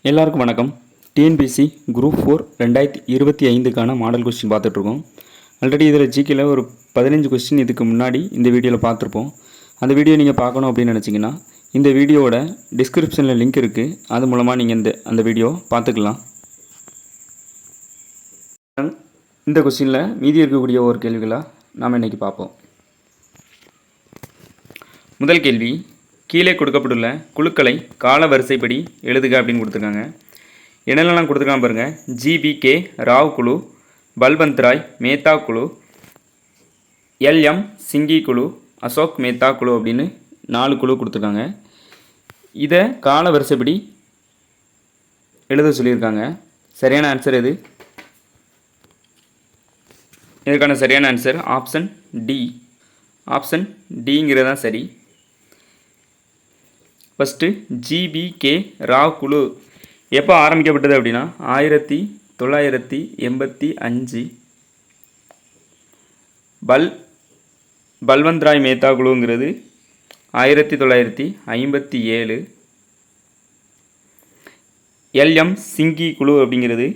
எல்லாருக்கும் வணக்கம். TNPSC group 4 2025க்கான model question பார்த்துட்ருக்கோம். ஆல்ரெடி இதில் ஜிகேல ஒரு 15 கொஸ்டின் இதுக்கு முன்னாடி இந்த வீடியோவில் பார்த்துருப்போம். அந்த வீடியோ நீங்கள் பார்க்கணும் அப்படின்னு நினச்சிங்கன்னா இந்த வீடியோவோட டிஸ்கிரிப்ஷனில் லிங்க் இருக்குது. அது மூலமாக நீங்கள் அந்த வீடியோ பார்த்துக்கலாம். இந்த கொஸ்டினில் மீதி இருக்கக்கூடிய ஒரு கேள்விகளாக நாம் இன்றைக்கி பார்ப்போம். முதல் கேள்வி, கீழே கொடுக்கப்பட்டுள்ள குழுக்களை கால வரிசைப்படி எழுதுக அப்படின்னு கொடுத்துருக்காங்க. என்னென்னலாம் கொடுத்துருக்காங்க பாருங்கள். ஜிபிகே ராவ் குழு, பல்வந்த் ராய் மேத்தா குழு, எல்எம் சிங்கி குழு, அசோக் மேத்தா குழு அப்படின்னு 4 குழு கொடுத்துருக்காங்க. இதை கால வரிசைப்படி எழுத சொல்லியிருக்காங்க. சரியான ஆன்சர் எது? இதுக்கான சரியான ஆன்சர் ஆப்ஷன் டி. ஆப்ஷன் டிங்கிறது தான் சரி. ஃபஸ்ட்டு ஜிபிகே ராவ் குழு எப்போ ஆரம்பிக்கப்பட்டது அப்படின்னா 1985. பல்வந்த் ராய் மேத்தா குழுங்கிறது 1957. எல்எம் சிங்கி குழு அப்படிங்கிறது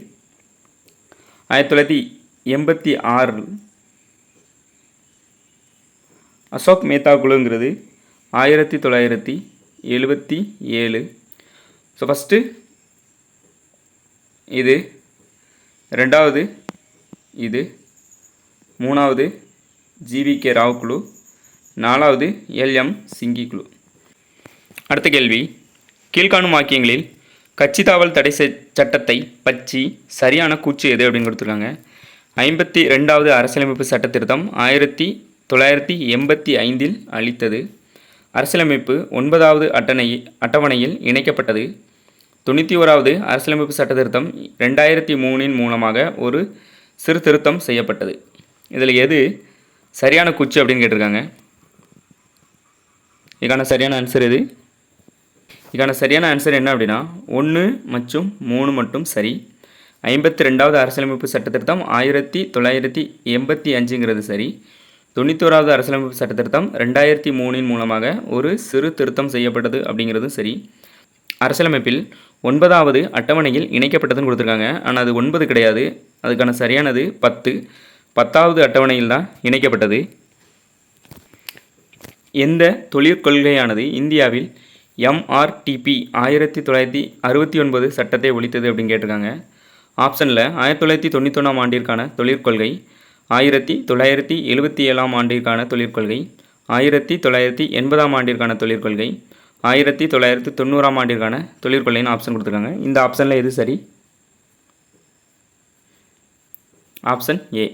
1986. அசோக் மேத்தா குழுங்கிறது 1977. ஸோ ஃபஸ்ட்டு இது, ரெண்டாவது இது, மூணாவது ஜிபிகே ராவ் குழு, நாலாவது எல்எம் சிங்கி குழு. அடுத்த கேள்வி, கீழ்காணும் வாக்கியங்களில் கட்சி தாவல் தடை சட்டத்தை பற்றி சரியான கூற்று எது அப்படின்னு கொடுத்துருக்காங்க. 52வது அரசியலமைப்பு சட்ட திருத்தம் 1985 அளித்தது. அரசியலமைப்பு 9வது அட்டவணையில் இணைக்கப்பட்டது. 91வது அரசியலமைப்பு சட்ட திருத்தம் 2003 மூலமாக ஒரு சிறு திருத்தம் செய்யப்பட்டது. இதில் எது சரியான கூற்று அப்படின்னு கேட்டிருக்காங்க. இதுக்கான சரியான ஆன்சர் எது? இதுக்கான சரியான ஆன்சர் என்ன அப்படின்னா 1 மற்றும் 3 மட்டும் சரி. 52வது அரசியலமைப்பு சட்ட திருத்தம் 1985ங்கிறது சரி. 91வது அரசியலமைப்பு சட்ட திருத்தம் 2003 மூலமாக ஒரு சிறு திருத்தம் செய்யப்பட்டது அப்படிங்கிறதும் சரி. அரசியலமைப்பில் 9வது அட்டவணையில் இணைக்கப்பட்டதுன்னு கொடுத்துருக்காங்க. ஆனால் அது 9 கிடையாது. அதுக்கான சரியானது 10. 10வது அட்டவணையில் தான் இணைக்கப்பட்டது. எந்த தொழிற்கொள்கையானது இந்தியாவில் எம்ஆர்டிபி 1969 சட்டத்தை ஒழித்தது அப்படின்னு கேட்டிருக்காங்க. ஆப்ஷனில் 1991 ஆண்டிற்கான தொழிற்கொள்கை, 1977 ஆண்டிற்கான தொழிற்கொள்கை, 1980 ஆண்டிற்கான தொழிற்கொள்கை, 1990 ஆண்டிற்கான தொழிற்கொள்கைன்னு ஆப்ஷன் கொடுத்துருக்காங்க. இந்த ஆப்ஷனில் எது சரி? ஆப்ஷன் ஏ,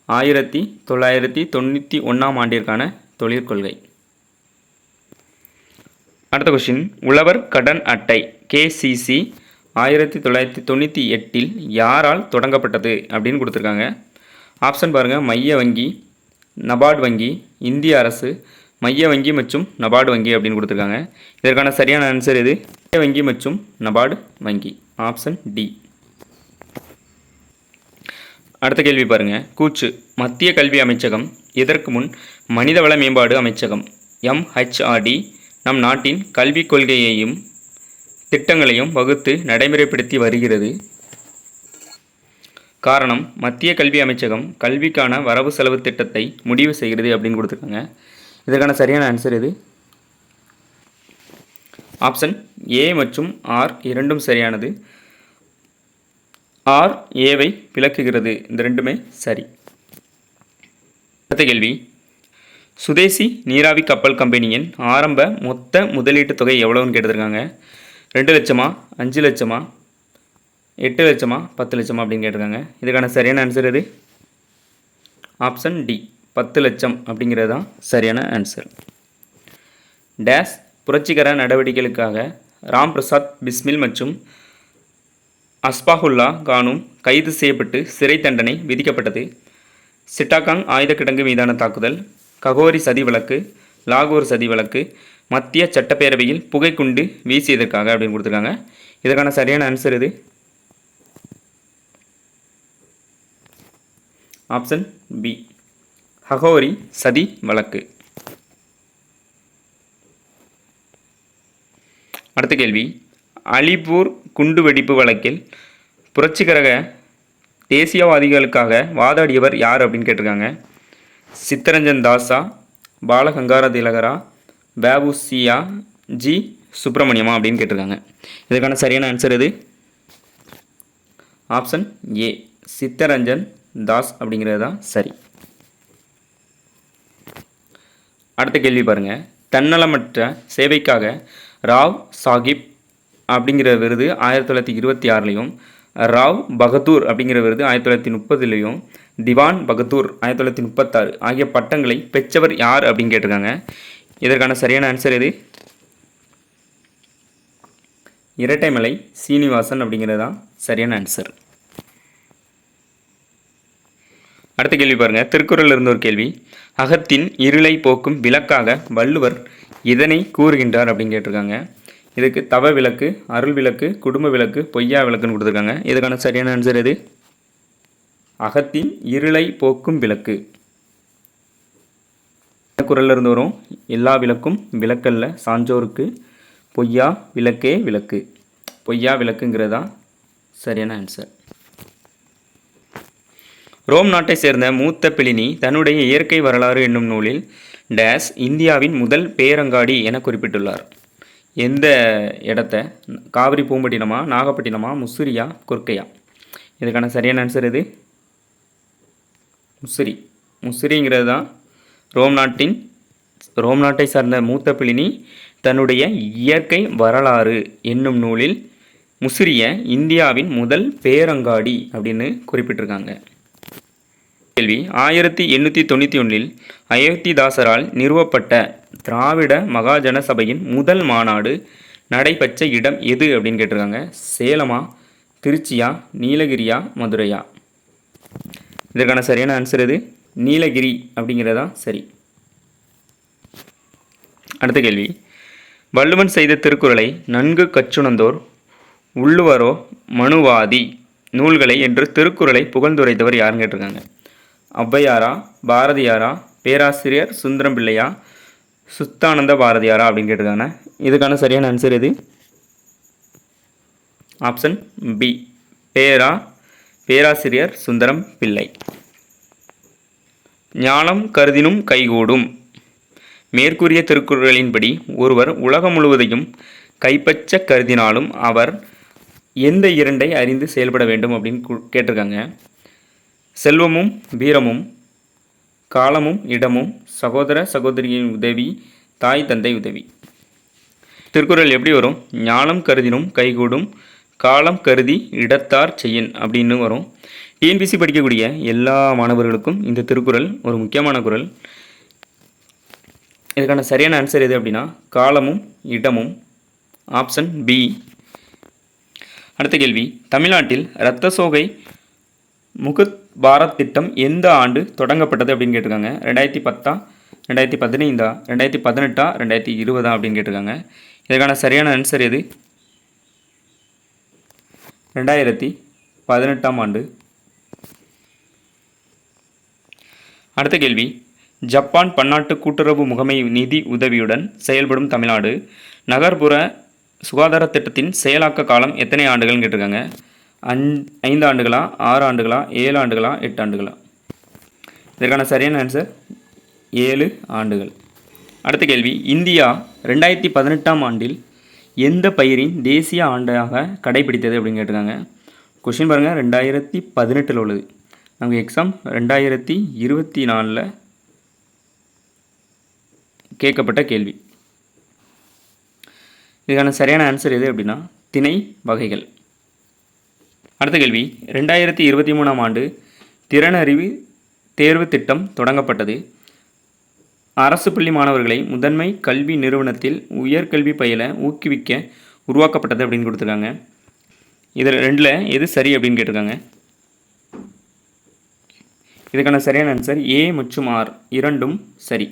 1991 ஆண்டிற்கான தொழிற்கொள்கை. அடுத்த கொஸ்டின், உழவர் கடன் அட்டை கேசிசி 1998 யாரால் தொடங்கப்பட்டது அப்படின்னு கொடுத்துருக்காங்க. ஆப்ஷன் பாருங்கள். மைய வங்கி, நபார்டு வங்கி, இந்திய அரசு, மைய வங்கி மற்றும் நபார்டு வங்கி அப்படின்னு கொடுத்துருக்காங்க. இதற்கான சரியான ஆன்சர் எது? மைய வங்கி மற்றும் நபார்டு வங்கி. Option D. அடுத்த கேள்வி பாருங்கள். கூற்று, மத்திய கல்வி அமைச்சகம் இதற்கு முன் மனிதவள மேம்பாடு அமைச்சகம் MHRD நம் நாட்டின் கல்விக் கொள்கையையும் திட்டங்களையும் வகுத்து நடைமுறைப்படுத்தி வருகிறது. காரணம், மத்திய கல்வி அமைச்சகம் கல்விக்கான வரவு செலவு திட்டத்தை முடிவு செய்கிறது அப்படின்னு கொடுத்துருக்காங்க. இதற்கான சரியான ஆன்சர் எது? ஆப்ஷன் ஏ மற்றும் ஆர் இரண்டும் சரியானது. ஆர் ஏவை விளக்குகிறது. இந்த ரெண்டுமே சரி. அடுத்த கேள்வி, சுதேசி நீராவி கப்பல் கம்பெனியின் ஆரம்ப மொத்த முதலீட்டு தொகை எவ்வளோன்னு கேட்டிருக்காங்க. 2 லட்சமா, 5 லட்சமா, 8 லட்சமா, 10 லட்சமா அப்படின்னு கேட்டிருக்காங்க. இதுக்கான சரியான ஆன்சர் எது? ஆப்ஷன் டி, 10 லட்சம் அப்படிங்கிறது தான் சரியான ஆன்சர். டேஸ் புரட்சிகர நடவடிக்கைகளுக்காக ராம் பிரசாத் பிஸ்மில் மற்றும் அஸ்பாகுல்லா கானும் கைது செய்யப்பட்டு சிறை தண்டனை விதிக்கப்பட்டது. சிட்டாகாங் ஆயுத கிடங்கு மீதான தாக்குதல், ககோரி சதி வழக்கு, லாகூர் சதி வழக்கு, மத்திய சட்டப்பேரவையில் புகைக்குண்டு வீசியதற்காக அப்படின்னு கொடுத்துருக்காங்க. இதற்கான சரியான ஆன்சர் எது? ஆப்ஷன் பி, ஹகோரி சதி வழக்கு. அடுத்த கேள்வி, அலிப்பூர் குண்டுவெடிப்பு வழக்கில் புரட்சிகர தேசியவாதிகளுக்காக வாதாடியவர் யார் அப்படின்னு கேட்டிருக்காங்க. சித்தரஞ்சன் தாஸா, பாலகங்கார திலகரா, வ.உ.சி.யா, ஜி. சுப்பிரமணியமா அப்படின்னு கேட்டிருக்காங்க. இதுக்கான சரியான ஆன்சர் எது? ஆப்ஷன் ஏ, சித்தரஞ்சன் தாஸ் அப்படிங்கிறது தான் சரி. அடுத்த கேள்வி பாருங்கள். தன்னலமற்ற சேவைக்காக ராவ் சாஹிப் அப்படிங்கிற விருது 1926லையும், ராவ் பகதூர் அப்படிங்கிற விருது 1930லையும், திவான் பகதூர் 1936 ஆகிய பட்டங்களை பெற்றவர் யார் அப்படின்னு கேட்டிருக்காங்க. இதற்கான சரியான ஆன்சர் எது? இரட்டைமலை சீனிவாசன் அப்படிங்கிறது தான் சரியான ஆன்சர். அடுத்த கேள்வி பாருங்கள். திருக்குறளில் இருந்த ஒரு கேள்வி. அகத்தின் இருளை போக்கும் விளக்காக வள்ளுவர் இதனை கூறுகின்றார் அப்படின்னு கேட்டிருக்காங்க. இதுக்கு தவ விளக்கு, அருள் விளக்கு, குடும்ப விளக்கு, பொய்யா விளக்குன்னு கொடுத்துருக்காங்க. இதுக்கான சரியான ஆன்சர் எது? அகத்தின் இருளை போக்கும் விளக்கு. குறளில் இருந்து வரும் எல்லா விளக்கும் விளக்கல்ல சான்றோருக்கு பொய்யா விளக்கே விளக்கு. பொய்யா விளக்குங்கிறது தான் சரியான ஆன்சர். ரோம் நாட்டை சேர்ந்த மூத்த பிளினி தன்னுடைய இயற்கை வரலாறு என்னும் நூலில் டேஸ் இந்தியாவின் முதல் பேரங்காடி என குறிப்பிட்டுள்ளார். எந்த இடத்த? காவிரி பூம்பட்டினமா, நாகப்பட்டினமா, முசிறியா, கொர்க்கையா? இதுக்கான சரியான ஆன்சர் எது? முசிறி. முசிறிங்கிறது தான் ரோம் நாட்டை சார்ந்த மூத்த பிளினி தன்னுடைய இயற்கை வரலாறு என்னும் நூலில் முசிறிய இந்தியாவின் முதல் பேரங்காடி அப்படின்னு குறிப்பிட்டிருக்காங்க. கேள்வி. 1891 அயோத்திதாசரால் நிறுவப்பட்ட திராவிட மகாஜன சபையின் முதல் மாநாடு நடைபெற்ற இடம் எது அப்படின்னு கேட்டிருக்காங்க. சேலமா, திருச்சியா, நீலகிரியா, மதுரையா? இதற்கான சரியான ஆன்சர் எது? நீலகிரி அப்படிங்கிறதா சரி. அடுத்த கேள்வி. வள்ளுவன் செய்த திருக்குறளை நன்கு கற்றுணர்ந்தோர் உள்ளுவரோ மனுவாதி நூல்களை என்று திருக்குறளை புகழ்ந்துரைத்தவர் யாருன்னு கேட்டிருக்காங்க. ஔவையாரா, பாரதியாரா, பேராசிரியர் சுந்தரம் பிள்ளையா, சுத்தானந்த பாரதியாரா அப்படின்னு கேட்டிருக்காங்க. இதுக்கான சரியான ஆன்சர் எது? ஆப்ஷன் பி, பேராசிரியர் சுந்தரம் பிள்ளை. ஞானம் கருதினும் கைகூடும். மேற்கூறிய திருக்குறளின்படி ஒருவர் உலகம் முழுவதையும் கைப்பற்ற கருதினாலும் அவர் எந்த இரண்டை அறிந்து செயல்பட வேண்டும் அப்படின்னு கேட்டிருக்காங்க. செல்வமும் வீரமும், காலமும் இடமும், சகோதர சகோதரியின் உதவி, தாய் தந்தை உதவி. திருக்குறள் எப்படி வரும்? ஞானம் கருதினும் கைகூடும், காலம் கருதி இடத்தார் செய்யின் அப்படின்னு வரும். டிஎன்பிசி படிக்கக்கூடிய எல்லா மாணவர்களுக்கும் இந்த திருக்குறள் ஒரு முக்கியமான குறள். இதுக்கான சரியான ஆன்சர் எது அப்படின்னா காலமும் இடமும். Option B. அடுத்த கேள்வி. தமிழ்நாட்டில் இரத்த சோகை முகுத் பாரத் திட்டம் எந்த ஆண்டு தொடங்கப்பட்டது அப்படின்னு கேட்டிருக்காங்க. 2010, 2015, 2018, 2020 அப்படின்னு கேட்டிருக்காங்க. இதுக்கான சரியான ஆன்சர் எது? 2018 ஆண்டு. அடுத்த கேள்வி. ஜப்பான் பன்னாட்டு கூட்டுறவு முகமை நிதி உதவியுடன் செயல்படும் தமிழ்நாடு நகர்ப்புற சுகாதார திட்டத்தின் செயலாக்க காலம் எத்தனை ஆண்டுகள்னு கேட்டிருக்காங்க. 5 ஆண்டுகளா, 6 ஆண்டுகளா, 7 ஆண்டுகளா, 8 ஆண்டுகளா? இதற்கான சரியான ஆன்சர் 7 ஆண்டுகள். அடுத்த கேள்வி. இந்தியா 2018 ஆண்டில் எந்த பயிரின் தேசிய ஆண்டாக கடைபிடித்தது அப்படின்னு கேட்டிருக்காங்க. கொஷின் பாருங்கள், 2018 உள்ளது. நமக்கு எக்ஸாம் 2024 கேட்கப்பட்ட கேள்வி. இதுக்கான சரியான ஆன்சர் எது அப்படின்னா திணை வகைகள். அடுத்த கேள்வி. 2023 ஆண்டு திறனறிவு தேர்வு திட்டம் தொடங்கப்பட்டது. அரசு பள்ளி மாணவர்களை முதன்மை கல்வி நிறுவனத்தில் உயர்கல்வி பயில ஊக்குவிக்க உருவாக்கப்பட்டது அப்படின்னு கொடுத்துருக்காங்க. இதில் 2ல் எது சரி அப்படின்னு கேட்டிருக்காங்க. இதுக்கான சரியான ஆன்சர் ஏ மற்றும் ஆர் இரண்டும் சரி.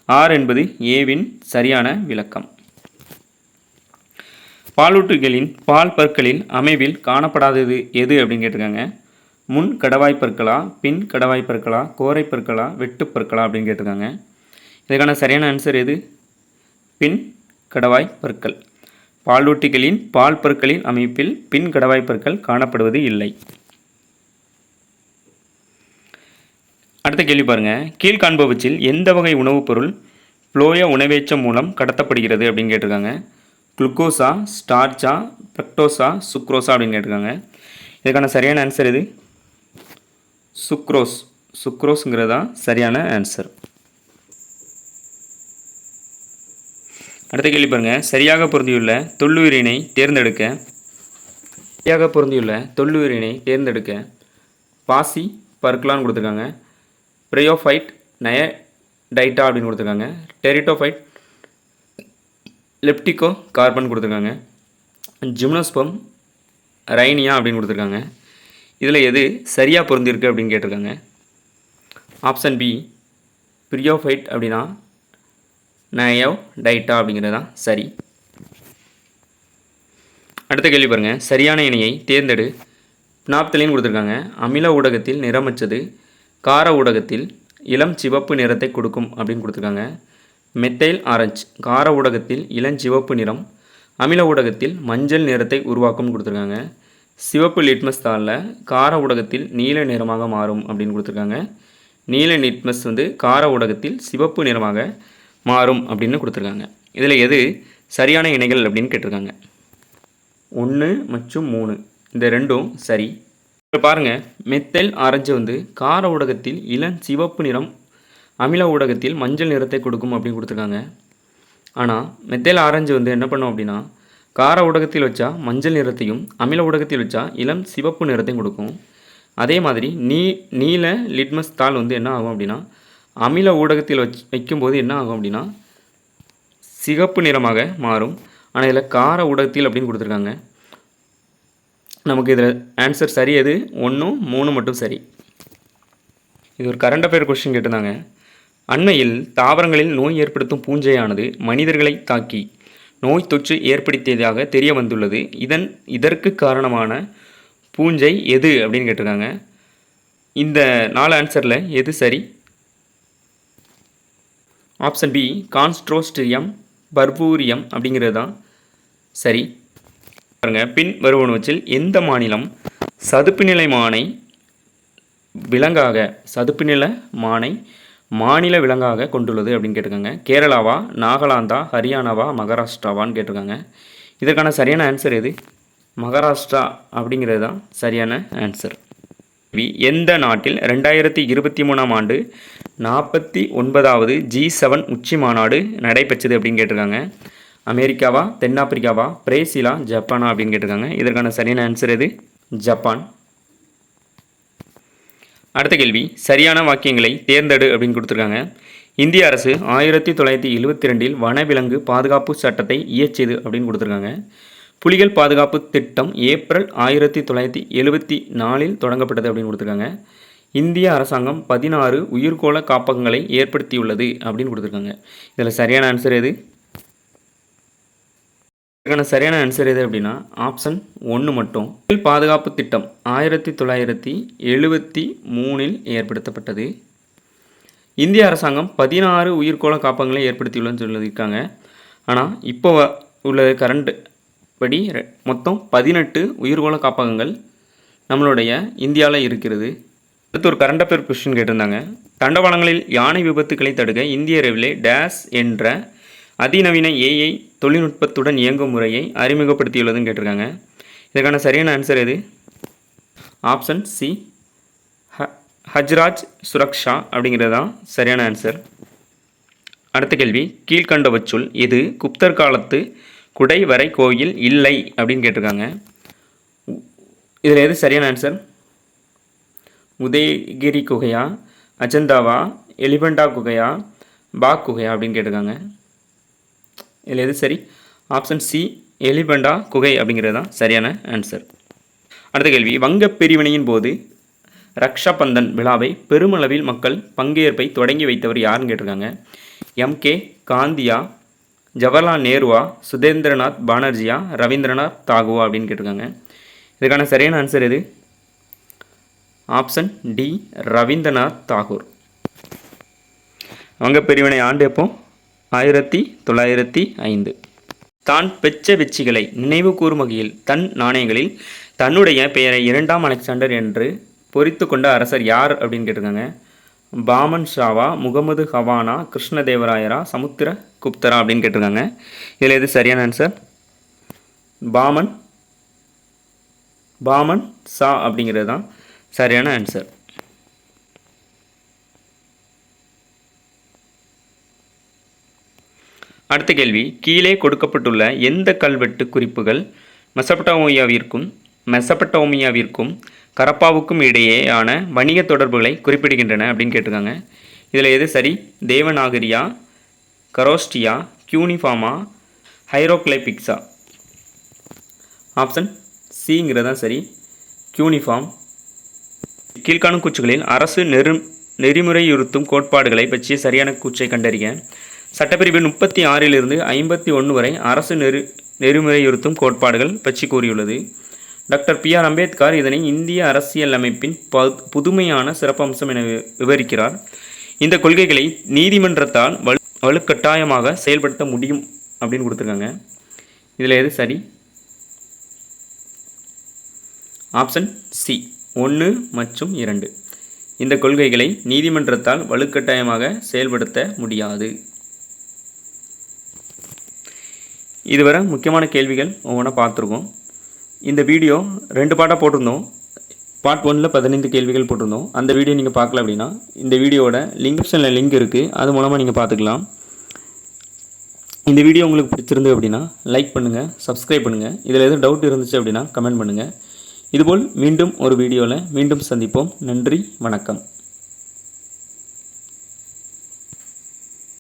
ஆர் என்பது ஏவின் சரியான விளக்கம். பாலூட்டிகளின் பால் பற்களின் அமைவில் காணப்படாதது எது அப்படின்னு கேட்டிருக்காங்க. முன் கடவாய் பற்களா, பின் கடவாய் பற்களா, கோரை பற்களா, வெட்டு பற்களா அப்படின்னு கேட்டிருக்காங்க. இதுக்கான சரியான ஆன்சர் எது? பின் கடவாய் பற்கள். பாலூட்டிகளின் பால் பற்களின் அமைப்பில் பின் கடவாய் பற்கள் காணப்படுவது இல்லை. அடுத்த கேள்வி பாருங்க. கீழ்காண்பவற்றில் எந்த வகை உணவுப் பொருள் புளோய உணவேற்றம் மூலம் கடத்தப்படுகிறது அப்படின்னு கேட்டிருக்காங்க. குளுக்கோஸா, ஸ்டார்ச்சா, ஃப்ரக்டோஸா, சுக்ரோஸா அப்படின்னு கேட்டிருக்காங்க. இதுக்கான சரியான ஆன்சர் எது? சுக்ரோஸ். சுக்ரோஸுங்கிறது தான் சரியான ஆன்சர். அடுத்த கேள்வி பாருங்க. சரியாக பொருந்தியுள்ள தொல்லுயிரினை தேர்ந்தெடுக்க பாசி பர்க்லான்னு கொடுத்துருக்காங்க. பிரையோஃபைட், நயடைட்டா அப்படின்னு கொடுத்துருக்காங்க. டெரிட்டோஃபைட், லெப்டிகோ கார்பன் கொடுத்துருக்காங்க. ஜிம்னோஸ்பம், ரைனியா அப்படின்னு கொடுத்துருக்காங்க. இதில் எது சரியாக பொருந்திருக்கு அப்படின்னு கேட்டிருக்காங்க. ஆப்ஷன் பி பிரியோஃபைட் அப்படின்னா நயோடைட்டா அப்படிங்கிறது தான் சரி. அடுத்த கேள்வி பாருங்கள். சரியான இணையை தேர்ந்தெடு. நாப்தலின் கொடுத்துருக்காங்க. அமில ஊடகத்தில் நிறமற்றது, கார ஊடகத்தில் இளம் சிவப்பு நிறத்தை கொடுக்கும் அப்படின்னு கொடுத்துருக்காங்க. மெத்தைல் ஆரஞ்சு கார ஊடகத்தில் இளஞ்சிவப்பு நிறம், அமில ஊடகத்தில் மஞ்சள் நிறத்தை உருவாக்கும் கொடுத்துருக்காங்க. சிவப்பு லிட்மஸ் தாளில் கார ஊடகத்தில் நீல நிறமாக மாறும் அப்படின்னு கொடுத்துருக்காங்க. நீல லிட்மஸ் கார ஊடகத்தில் சிவப்பு நிறமாக மாறும் அப்படின்னு கொடுத்துருக்காங்க. இதில் எது சரியான இணைகள் அப்படின்னு கேட்டிருக்காங்க. 1 மற்றும் 3 இந்த ரெண்டும் சரி. இப்போ பாருங்கள். மெத்தைல் ஆரஞ்சு கார ஊடகத்தில் இளஞ்சிவப்பு நிறம், அமில ஊடகத்தில் மஞ்சள் நிறத்தை கொடுக்கும் அப்படின்னு கொடுத்துருக்காங்க. ஆனால் மெத்தைல் ஆரஞ்சு என்ன பண்ணும் அப்படின்னா கார ஊடகத்தில் வச்சா மஞ்சள் நிறத்தையும், அமில ஊடகத்தில் வச்சா இளம் சிவப்பு நிறத்தையும் கொடுக்கும். அதே மாதிரி நீல லிட்மஸ் தாள் என்ன ஆகும் அப்படின்னா அமில ஊடகத்தில் வைக்கும்போது என்ன ஆகும் அப்படின்னா சிகப்பு நிறமாக மாறும். ஆனால் இதில் கார ஊடகத்தில் அப்படின்னு கொடுத்துருக்காங்க. நமக்கு இதில் ஆன்சர் சரி எது? 1, 3 மட்டும் சரி. இது ஒரு கரண்ட் அஃபேர் கொஸ்டின் கேட்டிருந்தாங்க. அண்மையில் தாவரங்களில் நோய் ஏற்படுத்தும் பூஞ்சையானது மனிதர்களை தாக்கி நோய் தொற்று ஏற்படுத்தியதாக தெரிய வந்துள்ளது. இதற்கு காரணமான பூஞ்சை எது அப்படின்னு கேட்டிருக்காங்க. இந்த 4 ஆன்சரில் எது சரி? ஆப்ஷன் பி கான்ஸ்ட்ரோஸ்டிரியம் பர்பூரியம் அப்படிங்கிறது தான் சரி. பாருங்க. பின் வருவனவற்றில் எந்த மாநிலம் சதுப்புநிலை மானை மாநில விலங்காக கொண்டுள்ளது அப்படின்னு கேட்டிருக்காங்க. கேரளாவா, நாகாலாந்தா, ஹரியானாவா, மகாராஷ்டிராவான்னு கேட்டிருக்காங்க. இதற்கான சரியான ஆன்சர் எது? மகாராஷ்டிரா அப்படிங்கிறது தான் சரியான ஆன்சர். எந்த நாட்டில் 2023ஆம் ஆண்டு 49வது G7 உச்சி மாநாடு நடைபெற்றது அப்படின்னு கேட்டிருக்காங்க. அமெரிக்காவா, தென்னாப்பிரிக்காவா, பிரேசிலா, ஜப்பானா அப்படின்னு கேட்டிருக்காங்க. இதற்கான சரியான ஆன்சர் எது? ஜப்பான். அடுத்த கேள்வி. சரியான வாக்கியங்களை தேர்ந்தெடு அப்படின்னு கொடுத்துருக்காங்க. இந்திய அரசு 1972இல் வனவிலங்கு பாதுகாப்பு சட்டத்தை இயற்றியது அப்படின்னு கொடுத்துருக்காங்க. புலிகள் பாதுகாப்பு திட்டம் ஏப்ரல் 1974இல் தொடங்கப்பட்டது அப்படின்னு கொடுத்துருக்காங்க. இந்திய அரசாங்கம் 16 உயிர்கோள காப்பகங்களை ஏற்படுத்தியுள்ளது அப்படின்னு கொடுத்துருக்காங்க. இதில் சரியான ஆன்சர் எது? இதுக்கான சரியான ஆன்சர் எது அப்படின்னா ஆப்ஷன் 1 மட்டும். புலிகள் பாதுகாப்பு திட்டம் 1973இல் ஏற்படுத்தப்பட்டது. இந்திய அரசாங்கம் 16 உயிர்கோள காப்பகங்களை ஏற்படுத்தியுள்ளதுன்னு சொல்லியிருக்காங்க. ஆனால் இப்போ உள்ள கரண்ட் படி மொத்தம் 18 உயிர்கோள காப்பகங்கள் நம்மளுடைய இந்தியாவில் இருக்கிறது. அடுத்து ஒரு கரண்ட் அஃபேர் கொஸ்டின் கேட்டிருந்தாங்க. தண்டவாளங்களில் யானை விபத்துக்களை தடுக்க இந்திய ரயில்வே டேஸ் என்ற அதிநவீன AI தொழில்நுட்பத்துடன் இயங்கும் முறையை அறிமுகப்படுத்தியுள்ளதுன்னு கேட்டிருக்காங்க. இதற்கான சரியான ஆன்சர் எது? ஆப்ஷன் சி ஹஜ்ராஜ் சுரக்ஷா அப்படிங்கிறது தான் சரியான ஆன்சர். அடுத்த கேள்வி. கீழ்கண்டவற்றுள் எது குப்தர் காலத்து குடைவரை கோயில் இல்லை அப்படின்னு கேட்டிருக்காங்க. இதில் எது சரியான ஆன்சர்? உதயகிரி குகையா, அஜந்தாவா, எலிபண்டா குகையா, பாக் குகையா அப்படின்னு கேட்டிருக்காங்க. இதில் எது சரி? ஆப்ஷன் சி எலிபண்டா குகை அப்படிங்கிறது தான் சரியான ஆன்சர். அடுத்த கேள்வி. வங்கப் பிரிவினையின் போது ரக்ஷாபந்தன் விழாவை பெருமளவில் மக்கள் பங்கேற்பை தொடங்கி வைத்தவர் யாருன்னு கேட்டிருக்காங்க. MK காந்தியா, ஜவஹர்லால் நேருவா, சுதேந்திரநாத் பானர்ஜியா, ரவீந்திரநாத் தாகூர் அப்படின்னு கேட்டிருக்காங்க. இதுக்கான சரியான ஆன்சர் எது? Option D Rabindranath Tagore. வங்கப் பிரிவினை ஆண்டு எப்போ? 1905. தான் பெற்ற வெற்றிகளை நினைவு கூறும் வகையில் தன் நாணயங்களில் தன்னுடைய பெயரை 2ஆம் அலெக்சாண்டர் என்று பொறித்து கொண்ட அரசர் யார் அப்படின்னு கேட்டிருக்காங்க. பாமன் ஷாவா, முகமது ஹவானா, கிருஷ்ணதேவராயரா, சமுத்திர குப்தரா அப்படின்னு கேட்டிருக்காங்க. இதில் எது சரியான ஆன்சர்? பாமன் ஷா அப்படிங்கிறது தான் சரியான ஆன்சர். அடுத்த கேள்வி, கீழே கொடுக்கப்பட்டுள்ள எந்த கல்வெட்டு குறிப்புகள் மெசபடோமியாவிற்கும் கரப்பாவுக்கும் இடையேயான வணிக தொடர்புகளை குறிப்பிடுகின்றன அப்படின்னு கேட்டிருக்காங்க. இதில் எது சரி? தேவநாகரியா, கரோஸ்டியா, கியூனிஃபார்மா, ஹைரோக்ளைபிக்ஸா? ஆப்ஷன் சிங்கிறது தான் சரி, கியூனிஃபார்ம். கீழ்காணும் கூற்றுகளில் அரசு நெறிமுறையுறுத்தும் கோட்பாடுகளை பற்றிய சரியான கூற்றை கண்டறிக. சட்டப்பிரிவு 36 51 வரை அரசு நெறிமுறையுறுத்தும் கோட்பாடுகள் பற்றி கூறியுள்ளது. Doctor B. ஆர். அம்பேத்கர் இதனை இந்திய அரசியல் அமைப்பின் புதுமையான சிறப்பம்சம் என விவரிக்கிறார். இந்த கொள்கைகளை நீதிமன்றத்தால் வலுக்கட்டாயமாக செயல்படுத்த முடியும் அப்படின்னு கொடுத்துருக்காங்க. இதில் எது சரி? ஆப்ஷன் சி 1 மற்றும் 2. இந்த கொள்கைகளை நீதிமன்றத்தால் வலுக்கட்டாயமாக செயல்படுத்த முடியாது. இதுவரை முக்கியமான கேள்விகள் ஒவ்வொன்றா பார்த்துருக்கோம். இந்த வீடியோ 2 பார்ட்டாக போட்டிருந்தோம். பார்ட் 1ல் 15 கேள்விகள் போட்டிருந்தோம். அந்த வீடியோ நீங்கள் பார்க்கல அப்படின்னா இந்த வீடியோவோட டிஸ்கிரிப்ஷனில் லிங்க் இருக்குது, அது மூலமாக நீங்கள் பார்த்துக்கலாம். இந்த வீடியோ உங்களுக்கு பிடிச்சிருந்து அப்படின்னா லைக் பண்ணுங்கள், சப்ஸ்கிரைப் பண்ணுங்கள். இதில் எதுவும் டவுட் இருந்துச்சு அப்படின்னா கமெண்ட் பண்ணுங்கள். இதுபோல் மீண்டும் ஒரு வீடியோவில் மீண்டும் சந்திப்போம். நன்றி, வணக்கம்.